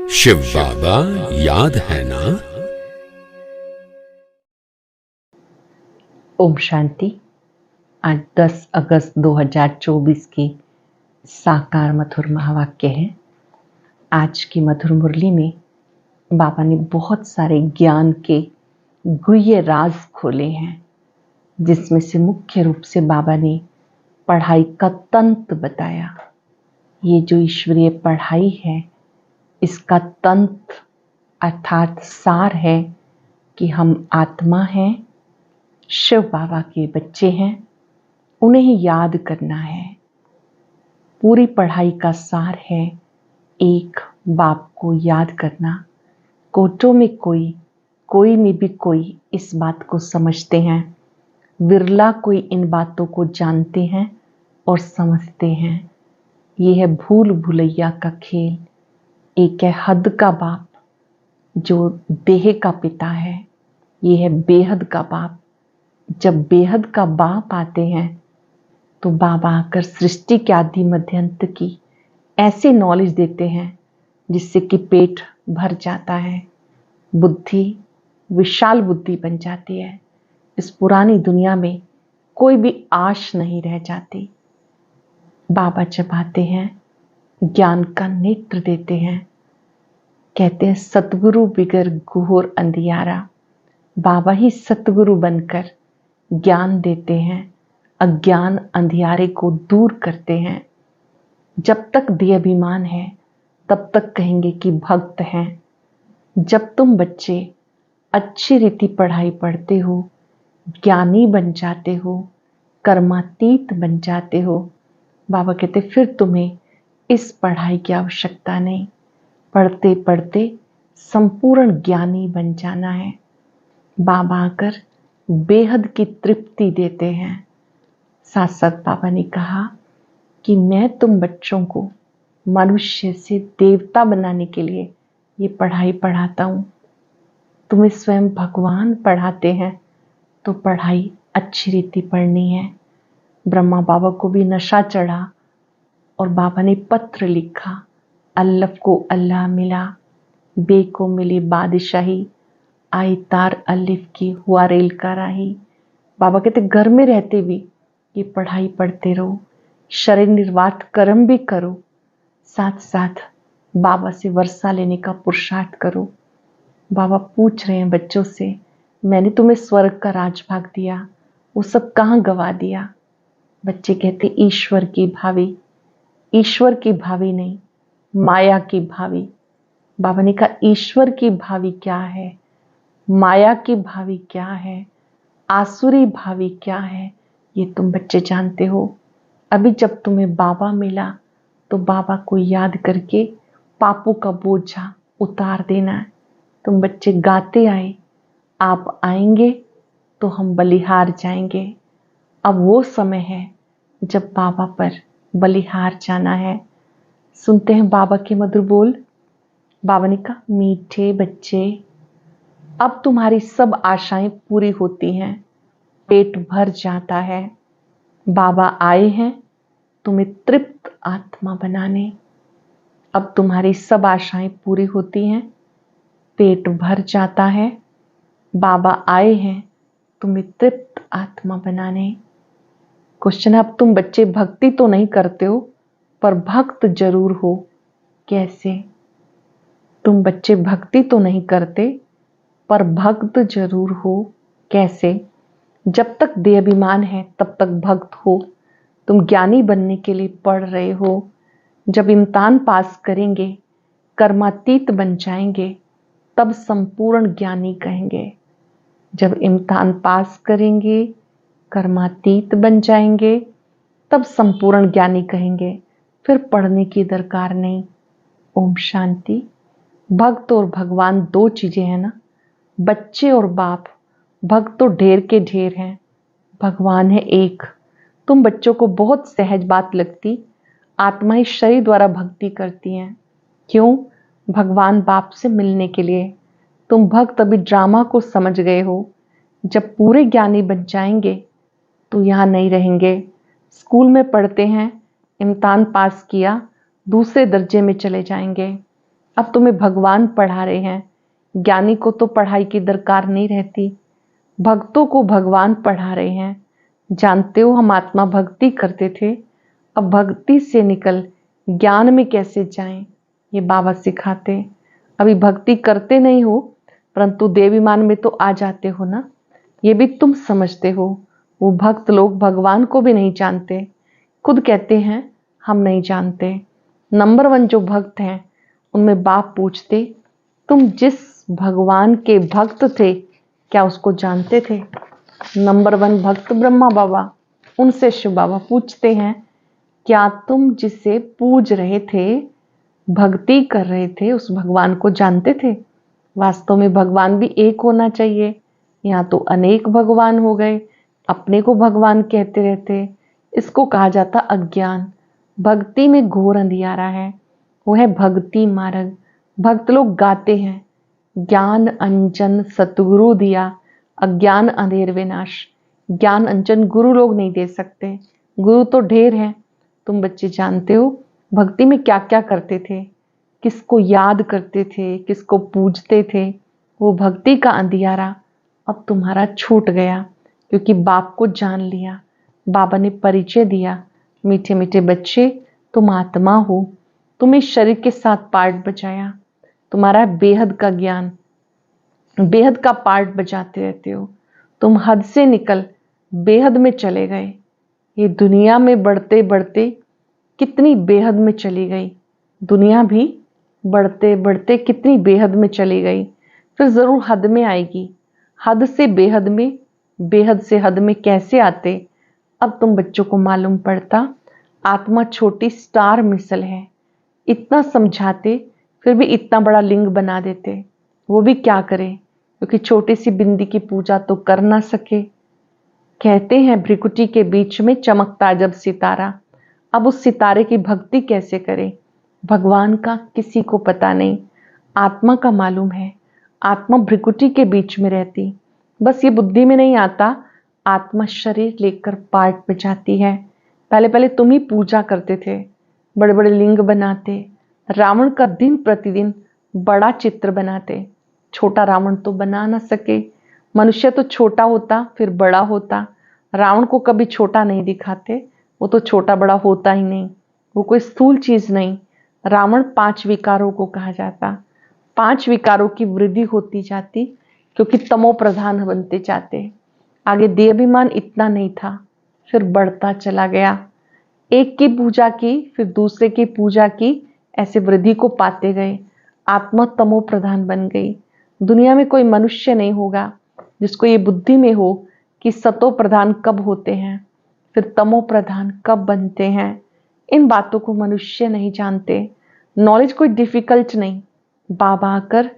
शिव बाबा याद है ना। ओम शांति। आज 10 अगस्त 2024 की साकार मधुर महावाक्य है। आज की मधुर मुरली में बाबा ने बहुत सारे ज्ञान के गुह्य राज खोले हैं, जिसमें से मुख्य रूप से बाबा ने पढ़ाई का तंत्र बताया। ये जो ईश्वरीय पढ़ाई है, इसका तंत्र अर्थात सार है कि हम आत्मा हैं, शिव बाबा के बच्चे हैं, उन्हें ही याद करना है। पूरी पढ़ाई का सार है एक बाप को याद करना। कोटों में कोई में भी कोई इस बात को समझते हैं, विरला कोई इन बातों को जानते हैं और समझते हैं। ये है भूल भुलैया का खेल। एक है हद का बाप जो देह का पिता है, ये है बेहद का बाप। जब बेहद का बाप आते हैं तो बाबा आकर सृष्टि के आदि मध्यंत की ऐसी नॉलेज देते हैं जिससे कि पेट भर जाता है, बुद्धि विशाल बुद्धि बन जाती है। इस पुरानी दुनिया में कोई भी आश नहीं रह जाती। बाबा जब आते हैं ज्ञान का नेत्र देते हैं, कहते हैं सतगुरु बिगर घोर अंधियारा। बाबा ही सतगुरु बनकर ज्ञान देते हैं, अज्ञान अंधियारे को दूर करते हैं। जब तक देहाभिमान है तब तक कहेंगे कि भक्त हैं। जब तुम बच्चे अच्छी रीति पढ़ाई पढ़ते हो, ज्ञानी बन जाते हो, कर्मातीत बन जाते हो, बाबा कहते फिर तुम्हें इस पढ़ाई की आवश्यकता नहीं। पढ़ते पढ़ते संपूर्ण ज्ञानी बन जाना है। बाबा आकर बेहद की तृप्ति देते हैं। साथ साथ बाबा ने कहा कि मैं तुम बच्चों को मनुष्य से देवता बनाने के लिए ये पढ़ाई पढ़ाता हूँ। तुम्हें स्वयं भगवान पढ़ाते हैं तो पढ़ाई अच्छी रीति पढ़नी है। ब्रह्मा बाबा को भी नशा चढ़ा और बाबा ने पत्र लिखा, अल्लफ को अल्लाह मिला, बे को मिली बादशाही, आई तार अलिफ की हुआ रेल का राही। बाबा कहते घर में रहते भी ये पढ़ाई पढ़ते रहो, शरीर निर्वात कर्म भी करो, साथ साथ बाबा से वर्षा लेने का पुरुषार्थ करो। बाबा पूछ रहे हैं बच्चों से, मैंने तुम्हें स्वर्ग का राजभाग दिया, वो सब कहाँ गवा दिया? बच्चे कहते ईश्वर की भावी। ईश्वर की भावी नहीं, माया की भावी। बाबा ने कहा ईश्वर की भावी क्या है, माया की भावी क्या है, आसुरी भावी क्या है, ये तुम बच्चे जानते हो। अभी जब तुम्हें बाबा मिला तो बाबा को याद करके पापों का बोझा उतार देना है। तुम बच्चे गाते आए, आप आएंगे तो हम बलिहार जाएंगे। अब वो समय है जब बाबा पर बलिहार जाना है। सुनते हैं बाबा के मधुर बोल। बाबा ने कहा मीठे बच्चे, अब तुम्हारी सब आशाएं पूरी होती हैं, पेट भर जाता है। बाबा आए हैं तुम्हें तृप्त आत्मा बनाने। अब तुम्हारी सब आशाएं पूरी होती हैं, पेट भर जाता है। बाबा आए हैं तुम्हें तृप्त आत्मा बनाने। क्वेश्चन है, अब तुम बच्चे भक्ति तो नहीं करते हो पर भक्त जरूर हो। कैसे? तुम बच्चे भक्ति तो नहीं करते पर भक्त जरूर हो। कैसे? जब तक देहाभिमान है तब तक भक्त हो। तुम ज्ञानी बनने के लिए पढ़ रहे हो। जब इम्तिहान पास करेंगे, कर्मातीत बन जाएंगे, तब संपूर्ण ज्ञानी कहेंगे। जब इम्तिहान पास करेंगे, कर्मातीत बन जाएंगे, तब संपूर्ण ज्ञानी कहेंगे। फिर पढ़ने की दरकार नहीं। ओम शांति। भक्त और भगवान दो चीजें हैं ना, बच्चे और बाप। भक्त तो ढेर के ढेर हैं, भगवान है एक। तुम बच्चों को बहुत सहज बात लगती, आत्मा ही शरीर द्वारा भक्ति करती हैं। क्यों? भगवान बाप से मिलने के लिए। तुम भक्त अभी ड्रामा को समझ गए हो। जब पूरे ज्ञानी बन जाएंगे तो यहाँ नहीं रहेंगे। स्कूल में पढ़ते हैं, इम्तिहान पास किया, दूसरे दर्जे में चले जाएंगे। अब तुम्हें भगवान पढ़ा रहे हैं। ज्ञानी को तो पढ़ाई की दरकार नहीं रहती, भक्तों को भगवान पढ़ा रहे हैं। जानते हो हम आत्मा भक्ति करते थे, अब भक्ति से निकल ज्ञान में कैसे जाएं, ये बाबा सिखाते। अभी भक्ति करते नहीं हो परंतु देवीमान में तो आ जाते हो ना, ये भी तुम समझते हो। वो भक्त लोग भगवान को भी नहीं जानते, खुद कहते हैं हम नहीं जानते। नंबर 1 जो भक्त हैं उनमें बाप पूछते, तुम जिस भगवान के भक्त थे क्या उसको जानते थे? नंबर 1 भक्त ब्रह्मा बाबा, उनसे शिव बाबा पूछते हैं, क्या तुम जिसे पूज रहे थे, भक्ति कर रहे थे, उस भगवान को जानते थे? वास्तव में भगवान भी एक होना चाहिए, यहाँ तो अनेक भगवान हो गए, अपने को भगवान कहते रहते। इसको कहा जाता अज्ञान। भक्ति में घोर अंधियारा है, वो है भक्ति मार्ग। भक्त लोग गाते हैं, ज्ञान अंजन सतगुरु दिया, अज्ञान अंधेर विनाश। ज्ञान अंजन गुरु लोग नहीं दे सकते, गुरु तो ढेर है। तुम बच्चे जानते हो भक्ति में क्या क्या करते थे, किसको याद करते थे, किसको पूजते थे। वो भक्ति का अंधियारा अब तुम्हारा छूट गया, क्योंकि बाप को जान लिया। बाबा ने परिचय दिया, मीठे मीठे बच्चे तुम आत्मा हो, तुम इस शरीर के साथ पार्ट बजाया। तुम्हारा बेहद का ज्ञान, बेहद का पार्ट बजाते रहते हो। तुम हद से निकल बेहद में चले गए। ये दुनिया में बढ़ते बढ़ते कितनी बेहद में चली गई, दुनिया भी बढ़ते बढ़ते कितनी बेहद में चली गई, फिर जरूर हद में आएगी। हद से बेहद में, बेहद से हद में कैसे आते, अब तुम बच्चों को मालूम पड़ता। आत्मा छोटी स्टार मिसल है, इतना समझाते फिर भी इतना बड़ा लिंग बना देते। वो भी क्या करे, क्योंकि छोटी सी बिंदी की पूजा तो कर ना सके। कहते हैं भ्रिकुटी के बीच में चमकता जब सितारा, अब उस सितारे की भक्ति कैसे करें? भगवान का किसी को पता नहीं, आत्मा का मालूम है। आत्मा भ्रिकुटी के बीच में रहती, बस ये बुद्धि में नहीं आता। आत्मा शरीर लेकर पार्ट बजाती है। पहले पहले तुम ही पूजा करते थे, बड़े बड़े लिंग बनाते, रावण का दिन प्रतिदिन बड़ा चित्र बनाते। छोटा रावण तो बना ना सके, मनुष्य तो छोटा होता फिर बड़ा होता। रावण को कभी छोटा नहीं दिखाते, वो तो छोटा बड़ा होता ही नहीं, वो कोई स्थूल चीज नहीं। रावण 5 विकारों को कहा जाता, 5 विकारों की वृद्धि होती जाती, क्योंकि तमो प्रधान बनते जाते। आगे देहाभिमान इतना नहीं था, फिर बढ़ता चला गया। एक की पूजा की फिर दूसरे की पूजा की, ऐसे वृद्धि को पाते गए। आत्मा तमो प्रधान बन गई। दुनिया में कोई मनुष्य नहीं होगा जिसको ये बुद्धि में हो कि सतो प्रधान कब होते हैं, फिर तमो प्रधान कब बनते हैं। इन बातों को मनुष्य नहीं जानते। नॉलेज कोई डिफिकल्ट नहीं, बाबा आकर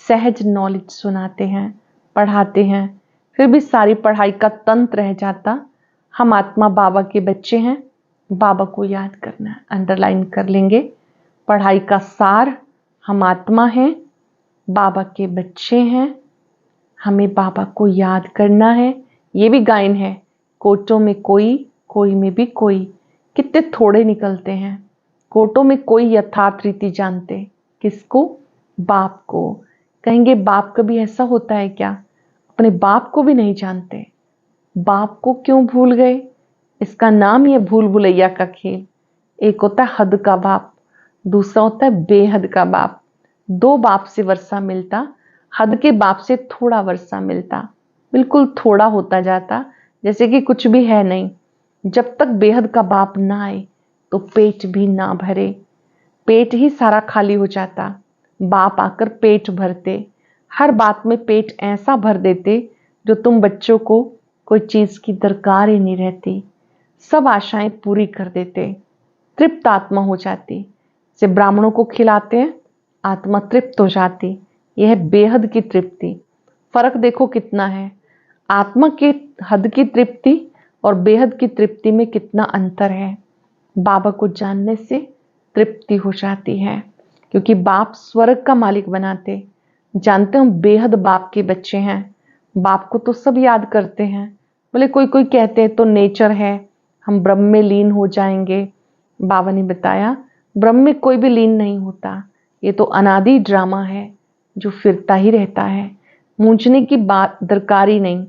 सहज नॉलेज सुनाते हैं, पढ़ाते हैं, फिर भी सारी पढ़ाई का तंत्र रह जाता। हम आत्मा बाबा के बच्चे हैं, बाबा को याद करना, अंडरलाइन कर लेंगे। पढ़ाई का सार, हम आत्मा हैं, बाबा के बच्चे हैं, हमें बाबा को याद करना है। ये भी गायन है, कोटों में कोई, कोई में भी कोई। कितने थोड़े निकलते हैं। कोटों में कोई यथार्थ रीति जानते, किसको? बाप को। कहेंगे बाप कभी ऐसा होता है क्या? अपने बाप को भी नहीं जानते। बाप को क्यों भूल गए? इसका नाम ही है भूल भुलैया का खेल। एक होता है हद का बाप, दूसरा होता है बेहद का बाप। 2 बाप से वर्षा मिलता, हद के बाप से थोड़ा वर्षा मिलता, बिल्कुल थोड़ा होता जाता, जैसे कि कुछ भी है नहीं। जब तक बेहद का बाप ना आए तो पेट भी ना भरे, पेट ही सारा खाली हो जाता। बाप आकर पेट भरते, हर बात में पेट ऐसा भर देते जो तुम बच्चों को कोई चीज की दरकार ही नहीं रहती। सब आशाएं पूरी कर देते, तृप्त आत्मा हो जाती। से ब्राह्मणों को खिलाते हैं, आत्मा तृप्त हो जाती। यह है बेहद की तृप्ति। फर्क देखो कितना है, आत्मा के हद की तृप्ति और बेहद की तृप्ति में कितना अंतर है। बाबा को जानने से तृप्ति हो जाती है, क्योंकि बाप स्वर्ग का मालिक बनाते। जानते हम बेहद बाप के बच्चे हैं। बाप को तो सब याद करते हैं, बोले कोई कोई कहते हैं तो नेचर है, हम ब्रह्म में लीन हो जाएंगे। बाबा ने बताया ब्रह्म में कोई भी लीन नहीं होता, ये तो अनादि ड्रामा है जो फिरता ही रहता है, मूंझने की बात दरकार ही नहीं।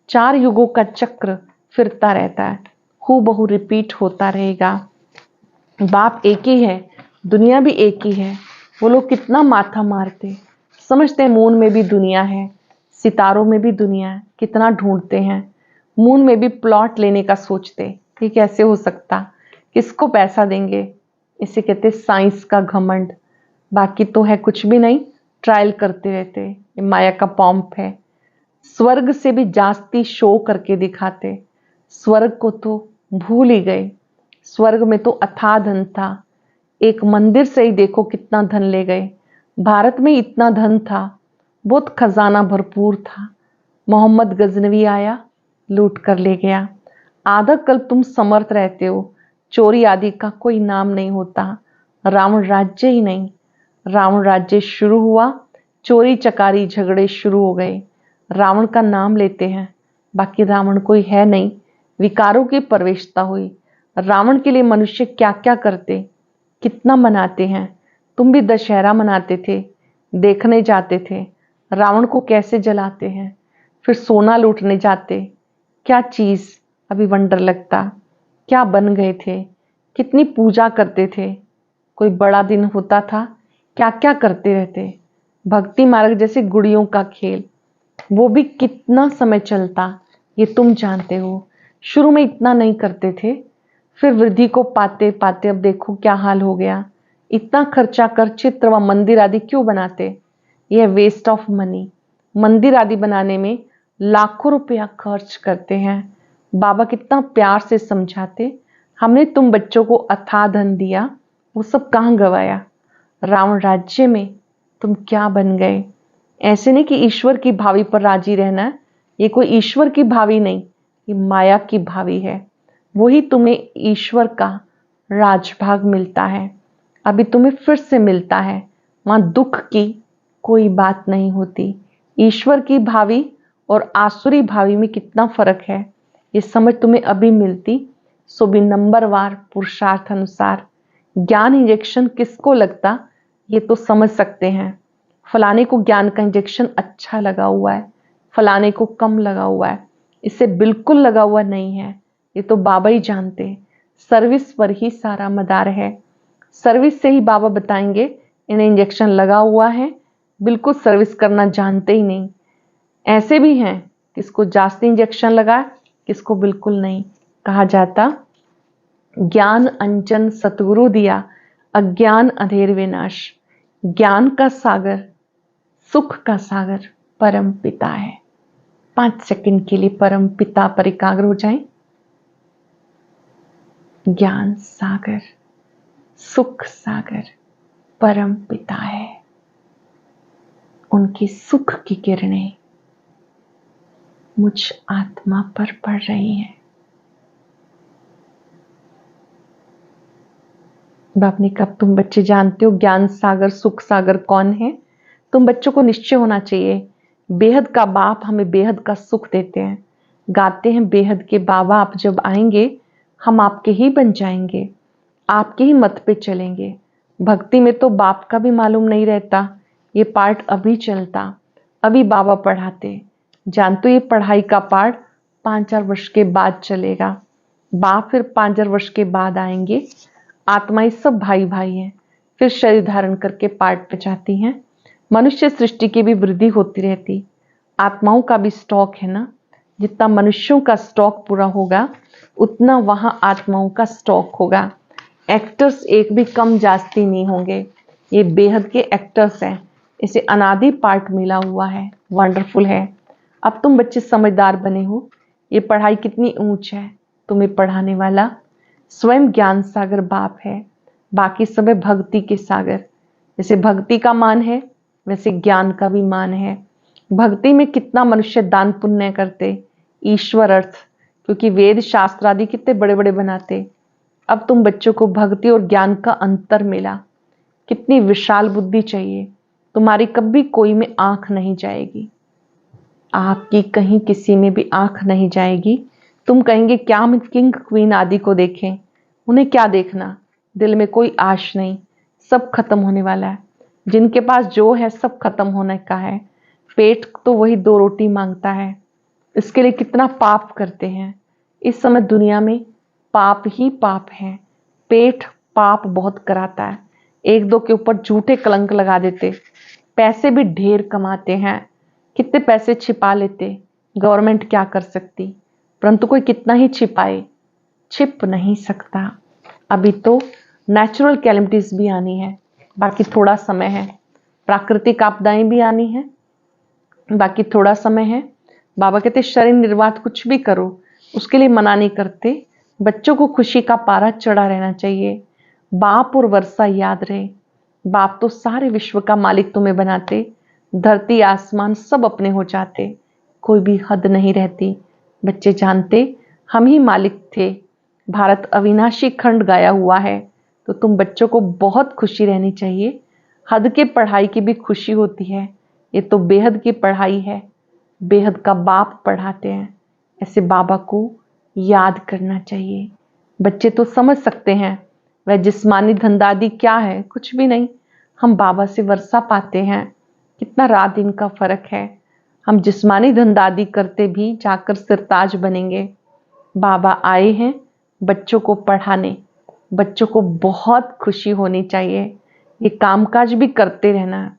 4 युगों का चक्र फिरता रहता है, हूबहू रिपीट होता रहेगा। बाप एक ही है, दुनिया भी एक ही है। वो लोग कितना माथा मारते, समझते हैं मून में भी दुनिया है, सितारों में भी दुनिया है, कितना ढूंढते हैं। मून में भी प्लॉट लेने का सोचते, ये कैसे हो सकता, किसको पैसा देंगे। इसे कहते साइंस का घमंड। बाकी तो है कुछ भी नहीं, ट्रायल करते रहते। ये माया का पॉम्प है। स्वर्ग से भी जास्ती शो करके दिखाते। स्वर्ग को तो भूल ही गए। स्वर्ग में तो अथाह धन था, एक मंदिर से ही देखो कितना धन ले गए। भारत में इतना धन था, बहुत खजाना भरपूर था। मोहम्मद गजनवी आया, लूट कर ले गया। आधा कल तुम समर्थ रहते हो, चोरी आदि का कोई नाम नहीं होता। रावण राज्य ही नहीं, रावण राज्य शुरू हुआ, चोरी चकारी झगड़े शुरू हो गए। रावण का नाम लेते हैं, बाकी रावण कोई है नहीं। विकारों की प्रवेशता हुई। रावण के लिए मनुष्य क्या क्या करते, कितना मनाते हैं। तुम भी दशहरा मनाते थे, देखने जाते थे रावण को कैसे जलाते हैं, फिर सोना लूटने जाते। क्या चीज अभी वंडर लगता, क्या बन गए थे, कितनी पूजा करते थे। कोई बड़ा दिन होता था, क्या क्या करते रहते। भक्ति मार्ग जैसे गुड़ियों का खेल, वो भी कितना समय चलता, ये तुम जानते हो। शुरू में इतना नहीं करते थे, फिर वृद्धि को पाते पाते अब देखो क्या हाल हो गया। इतना खर्चा कर चित्र व मंदिर आदि क्यों बनाते, यह वेस्ट ऑफ मनी। मंदिर आदि बनाने में लाखों रुपया खर्च करते हैं। बाबा कितना प्यार से समझाते, हमने तुम बच्चों को अथाह धन दिया, वो सब कहाँ गवाया। रावण राज्य में तुम क्या बन गए। ऐसे नहीं कि ईश्वर की भावी पर राजी रहना, ये कोई ईश्वर की भावी नहीं, ये माया की भावी है। वही तुम्हें ईश्वर का राजभाग मिलता है, अभी तुम्हें फिर से मिलता है। वहां दुख की कोई बात नहीं होती। ईश्वर की भावी और आसुरी भावी में कितना फर्क है, ये समझ तुम्हें अभी मिलती। सो भी नंबरवार पुरुषार्थ अनुसार ज्ञान इंजेक्शन किसको लगता, ये तो समझ सकते हैं। फलाने को ज्ञान का इंजेक्शन अच्छा लगा हुआ है, फलाने को कम लगा हुआ है, इससे बिल्कुल लगा हुआ नहीं है, ये तो बाबा ही जानते। सर्विस पर ही सारा मदार है। सर्विस से ही बाबा बताएंगे इन्हें इंजेक्शन लगा हुआ है, बिल्कुल सर्विस करना जानते ही नहीं। ऐसे भी हैं किसको जास्ती इंजेक्शन लगा, किसको बिल्कुल नहीं। कहा जाता ज्ञान अंजन सतगुरु दिया, अज्ञान अंधेर विनाश। ज्ञान का सागर, सुख का सागर परम पिता है। 5 सेकंड के लिए परम पिता पर एकाग्र हो जाएं। ज्ञान सागर, सुख सागर परम पिता है। उनकी सुख की किरणें मुझ आत्मा पर पड़ रही हैं। बाप ने कब तुम बच्चे जानते हो ज्ञान सागर सुख सागर कौन है। तुम बच्चों को निश्चय होना चाहिए, बेहद का बाप हमें बेहद का सुख देते हैं। गाते हैं बेहद के बाबा आप जब आएंगे हम आपके ही बन जाएंगे, आपके ही मत पे चलेंगे। भक्ति में तो बाप का भी मालूम नहीं रहता, ये पार्ट अभी चलता, अभी बाबा पढ़ाते। जानते हो ये पढ़ाई का पार्ट 5-4 वर्ष के बाद चलेगा। बाप फिर 5-4 वर्ष के बाद आएंगे। आत्माएं सब भाई भाई हैं, फिर शरीर धारण करके पार्ट पे जाती हैं। मनुष्य सृष्टि की भी वृद्धि होती रहती। आत्माओं का भी स्टॉक है ना, जितना मनुष्यों का स्टॉक पूरा होगा उतना वहां आत्माओं का स्टॉक होगा। एक्टर्स एक भी कम जास्ती नहीं होंगे, ये बेहद के एक्टर्स हैं। इसे अनादि पार्ट मिला हुआ है, वंडरफुल है। अब तुम बच्चे समझदार बने हो, ये पढ़ाई कितनी ऊंच है। तुम्हें पढ़ाने वाला स्वयं ज्ञान सागर बाप है, बाकी सब है भक्ति के सागर। जैसे भक्ति का मान है वैसे ज्ञान का भी मान है। भक्ति में कितना मनुष्य दान पुण्य करते, ईश्वर अर्थ, क्योंकि वेद शास्त्र आदि कितने बड़े बड़े बनाते। अब तुम बच्चों को भक्ति और ज्ञान का अंतर मिला। कितनी विशाल बुद्धि चाहिए। तुम्हारी कभी कोई में आंख नहीं जाएगी, आपकी कहीं किसी में भी आंख नहीं जाएगी। तुम कहेंगे क्या हम किंग क्वीन आदि को देखें, उन्हें क्या देखना, दिल में कोई आश नहीं, सब खत्म होने वाला है। जिनके पास जो है सब खत्म होने का है। पेट तो वही 2 रोटी मांगता है, इसके लिए कितना पाप करते हैं। इस समय दुनिया में पाप ही पाप है। पेट पाप बहुत कराता है, 1-2 के ऊपर झूठे कलंक लगा देते। पैसे भी ढेर कमाते हैं, कितने पैसे छिपा लेते। गवर्नमेंट क्या कर सकती, परंतु कोई कितना ही छिपाए, छिप नहीं सकता। अभी तो नेचुरल कैलेमिटीज भी आनी है, बाकी थोड़ा समय है। प्राकृतिक आपदाएं भी आनी है, बाकी थोड़ा समय है। बाबा कहते शरीर निर्वाह कुछ भी करो, उसके लिए मना नहीं करते। बच्चों को खुशी का पारा चढ़ा रहना चाहिए। बाप और वर्षा याद रहे। बाप तो सारे विश्व का मालिक तुम्हें बनाते, धरती आसमान सब अपने हो जाते, कोई भी हद नहीं रहती। बच्चे जानते हम ही मालिक थे। भारत अविनाशी खंड गाया हुआ है, तो तुम बच्चों को बहुत खुशी रहनी चाहिए। हद के पढ़ाई की भी खुशी होती है, ये तो बेहद की पढ़ाई है। बेहद का बाप पढ़ाते हैं, ऐसे बाबा को याद करना चाहिए। बच्चे तो समझ सकते हैं वह जिस्मानी धनदादी क्या है, कुछ भी नहीं। हम बाबा से वर्षा पाते हैं, कितना रात दिन का फर्क है। हम जिस्मानी धनदादी करते भी जाकर सिरताज बनेंगे। बाबा आए हैं बच्चों को पढ़ाने। बच्चों को बहुत खुशी होनी चाहिए, ये कामकाज भी करते रहना।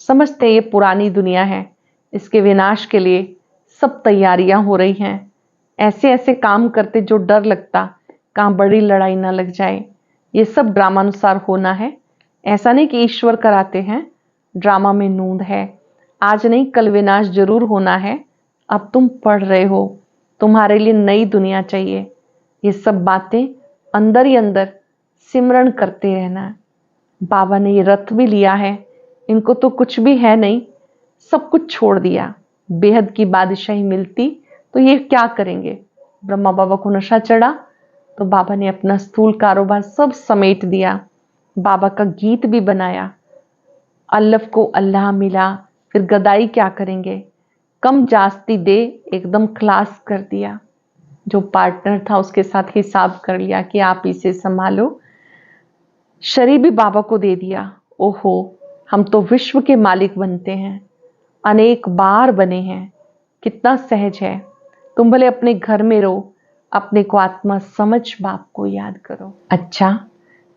समझते ये पुरानी दुनिया है, इसके विनाश के लिए सब तैयारियां हो रही हैं। ऐसे ऐसे काम करते जो डर लगता कहाँ बड़ी लड़ाई ना लग जाए। ये सब ड्रामानुसार होना है, ऐसा नहीं कि ईश्वर कराते हैं। ड्रामा में नूंद है, आज नहीं कल विनाश जरूर होना है। अब तुम पढ़ रहे हो, तुम्हारे लिए नई दुनिया चाहिए। ये सब बातें अंदर ही अंदर सिमरण करते रहना। बाबा ने ये रथ भी लिया है, इनको तो कुछ भी है नहीं, सब कुछ छोड़ दिया। बेहद की बादशाही मिलती तो ये क्या करेंगे। ब्रह्मा बाबा को नशा चढ़ा तो बाबा ने अपना स्थूल कारोबार सब समेट दिया। बाबा का गीत भी बनाया, अल्लफ को अल्लाह मिला, फिर गदाई क्या करेंगे। कम जास्ती दे एकदम खलास कर दिया। जो पार्टनर था उसके साथ हिसाब कर लिया कि आप इसे संभालो। शरीर भी बाबा को दे दिया। ओहो, हम तो विश्व के मालिक बनते हैं, अनेक बार बने हैं, कितना सहज है। तुम भले अपने घर में रहो, अपने को आत्मा समझ बाप को याद करो। अच्छा,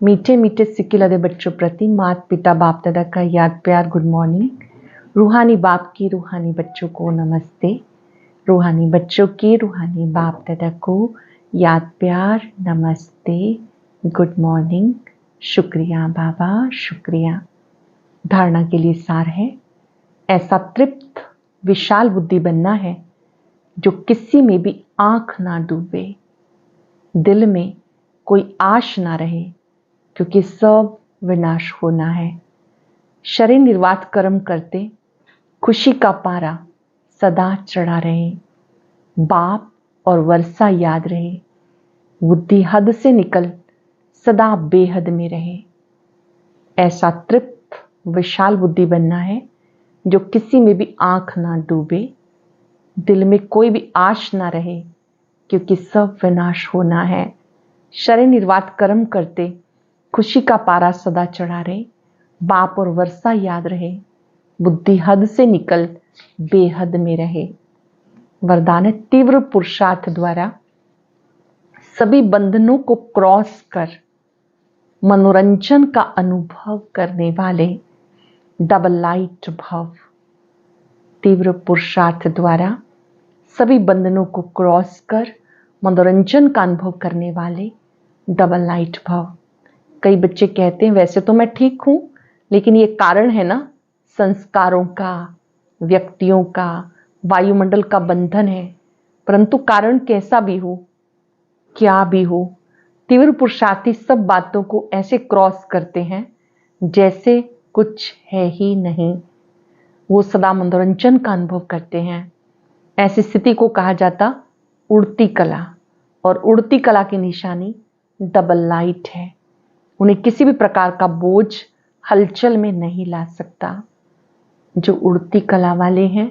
मीठे मीठे सिक्के लदे बच्चों प्रति माता पिता बाप दादा का याद प्यार गुड मॉर्निंग। रूहानी बाप की रूहानी बच्चों को नमस्ते। रूहानी बच्चों की रूहानी बाप दादा को याद प्यार नमस्ते, गुड मॉर्निंग। शुक्रिया बाबा, शुक्रिया। धारणा के लिए सार है, ऐसा तृप्त विशाल बुद्धि बनना है जो किसी में भी आंख ना डूबे, दिल में कोई आश ना रहे, क्योंकि सब विनाश होना है। शरीर निर्वात कर्म करते खुशी का पारा सदा चढ़ा रहे। बाप और वर्षा याद रहे, बुद्धि हद से निकल सदा बेहद में रहे। ऐसा तृप्त विशाल बुद्धि बनना है जो किसी में भी आंख ना डूबे, दिल में कोई भी आश ना रहे, क्योंकि सब विनाश होना है। शरीर निर्वात कर्म करते खुशी का पारा सदा चढ़ा रहे। बाप और वर्षा याद रहे, बुद्धि हद से निकल बेहद में रहे। वरदान है, तीव्र पुरुषार्थ द्वारा सभी बंधनों को क्रॉस कर मनोरंजन का अनुभव करने वाले डबल लाइट भव। तीव्र पुरुषार्थ द्वारा सभी बंधनों को क्रॉस कर मनोरंजन का अनुभव करने वाले डबल लाइट भव। कई बच्चे कहते हैं वैसे तो मैं ठीक हूं, लेकिन ये कारण है ना संस्कारों का, व्यक्तियों का, वायुमंडल का बंधन है। परंतु कारण कैसा भी हो, क्या भी हो, तीव्र पुरुषार्थी सब बातों को ऐसे क्रॉस करते हैं जैसे कुछ है ही नहीं। वो सदा मनोरंजन का अनुभव करते हैं। ऐसी स्थिति को कहा जाता उड़ती कला, और उड़ती कला की निशानी डबल लाइट है। उन्हें किसी भी प्रकार का बोझ हलचल में नहीं ला सकता। जो उड़ती कला वाले हैं,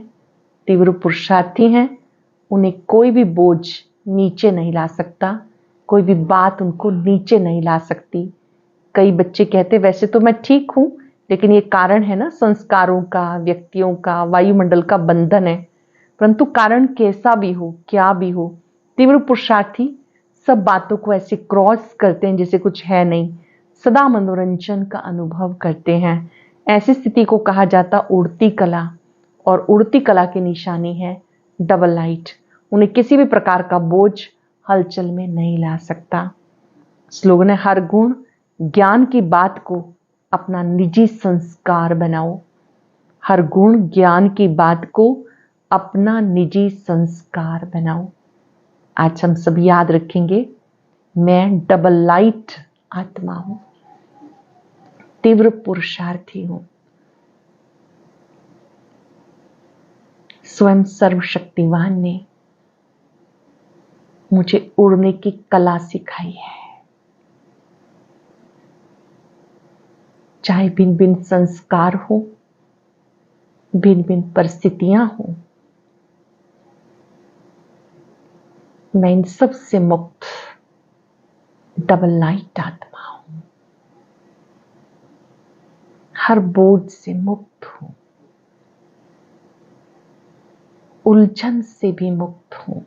तीव्र पुरुषार्थी हैं, उन्हें कोई भी बोझ नीचे नहीं ला सकता, कोई भी बात उनको नीचे नहीं ला सकती। कई बच्चे कहते वैसे तो मैं ठीक हूं, लेकिन ये कारण है ना, संस्कारों का, व्यक्तियों का, वायुमंडल का बंधन है। परंतु कारण कैसा भी हो, क्या भी हो, तीव्र पुरुषार्थी सब बातों को ऐसे क्रॉस करते हैं जैसे कुछ है नहीं, सदा मनोरंजन का अनुभव करते हैं। ऐसी स्थिति को कहा जाता उड़ती कला, और उड़ती कला की निशानी है डबल लाइट। उन्हें किसी भी प्रकार का बोझ हलचल में नहीं ला सकता। स्लोगन है, हर गुण ज्ञान की बात को अपना निजी संस्कार बनाओ। हर गुण ज्ञान की बात को अपना निजी संस्कार बनाओ। आज हम सब याद रखेंगे, मैं डबल लाइट आत्मा हूं, तीव्र पुरुषार्थी हूं, स्वयं सर्वशक्तिवान ने मुझे उड़ने की कला सिखाई है। चाहे भिन्न भिन्न संस्कार हो, भिन्न भिन्न परिस्थितियां हो, मैं इन सब से मुक्त डबल लाइट आत्मा हूं। हर बोझ से मुक्त हूं, उलझन से भी मुक्त हूं।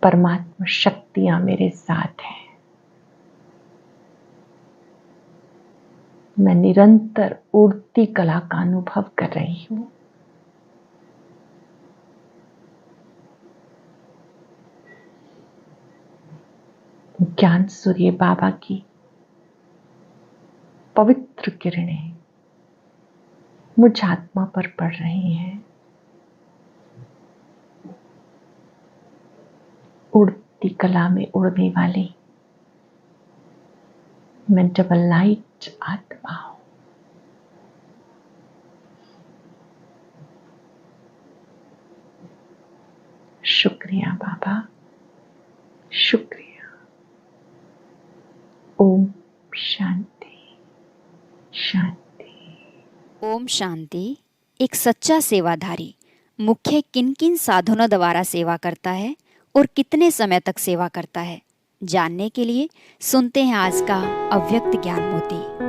परमात्मा शक्तियां मेरे साथ हैं। मैं निरंतर उड़ती कला का अनुभव कर रही हूं। ज्ञान सूर्य बाबा की पवित्र किरणें मुझ आत्मा पर पड़ रही हैं। उड़ती कला में उड़ने वाली मैं डबल लाइट आत्मा हूं। शुक्रिया बाबा, शुक्रिया। ओम शांति शांति। ओम शांति। एक सच्चा सेवाधारी मुख्य किन किन साधनों द्वारा सेवा करता है और कितने समय तक सेवा करता है, जानने के लिए सुनते हैं आज का अव्यक्त ज्ञान मोती।